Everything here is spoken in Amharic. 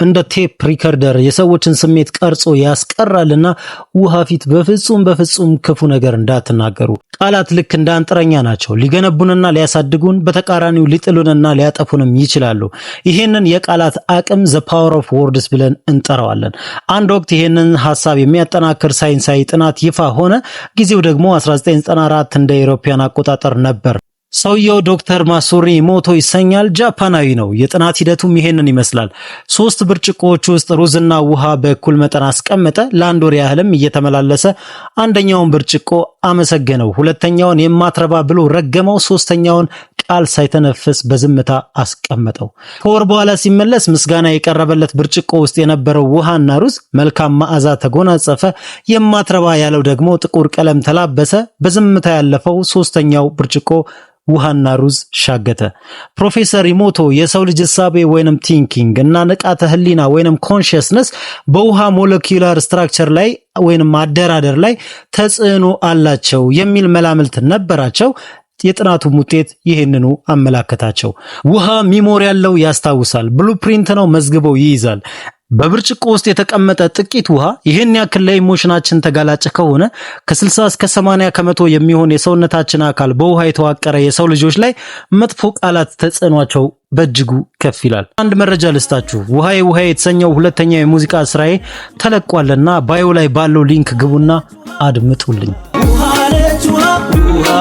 እንደ ቴፕ ሪከርደር የሰዎችን ስሜት ቀርጾ ያስቀራልና ውሃ ፊት በፍጹም ክፉ ነገር እንዳትናገሩ። ቃላት ልክ እንደ አንጥረኛ ናቸው። ሊገነቡንና ሊያሳድጉን፣ በተቃራኒው ሊጥሉንና ሊያጠፉንም ይችላሉ። ይሄንን የቃላት አቅም the power of words ብለን እንጠራዋለን። አንድ ወቅት ይሄንን ሐሳብ የሚያጠናክር ሳይንሳዊ ጥናት ይፋ ሆነ። ጊዜው ደግሞ 1994 እንደ አውሮፓውያን አቆጣጠር ነበር። ሰውየው ዶክተር ማሱሪ ኢሞቶ ይሰኛል። ጃፓናዊ ነው። የጥናት ሂደቱም ይሄንን ይመስላል። 3 ብርጭቆዎች ውስጥ ሩዝና ውሃ በእኩል መጠን አስቀመጠ። ለአንድ ወር ያህልም እየተመላለሰ አንደኛውን ብርጭቆ አመሰገነው፣ ሁለተኛውን የማትረባ ብሎ ረገመው፣ ሶስተኛውን ቃል ሳይተነፍስ በዝምታ አስቀመጠው። ከወር በኋላ ሲመለስ ምስጋና የቀረበለት ብርጭቆ ውስጥ የነበረው ውሃና ሩዝ መልካም መዓዛ ተጎናጸፈ። የማትረባ ያለው ደግሞ ጥቁር ቀለም ተላበሰ። በዝምታ ያለፈው ሶስተኛው ብርጭቆ ውሃና ሩዝ ሻገተ። ፕሮፌሰር ኢሞቶ የሰው ልጅ እሳቤ ወይንም ቲንኪንግ እና ንቃተ ህሊና ወይንም ኮንሺየስነስ በውሃ ሞለኪውላር ስትራክቸር ላይ ወይንም አደራደር ላይ ተጽዕኖ አላቸው የሚል መላምልት ነበራቸው። የጥናቱ ውጤት ይሄንኑ አመላከታቸው። ውሃ ሚሞሪ ያለው ያስታውሳል፣ ብሉፕሪንት ነው፣ መዝግበው ይይዛል። በብርጭቆ ውስጥ የተቀመጠ ጥቂት ውሃ ይሄን ያክል ለኢሞሽናችን ተጋላጭ ከሆነ ከ60 እስከ 80 ከመቶ የሚሆን የሰውነታችን አካል በውሃ የተዋቀረ የሰው ልጆች ላይ መጥፎ ቃላት ተጽዕኗቸው በእጅጉ ከፍ ይላል። አንድ መረጃ ልስጣችሁ። ውሃ የተሰኘው ሁለተኛው የሙዚቃ ስራዬ ተለቋልና ባዮ ላይ ባለው ሊንክ ግቡና አድምጡልኝ። ውሃ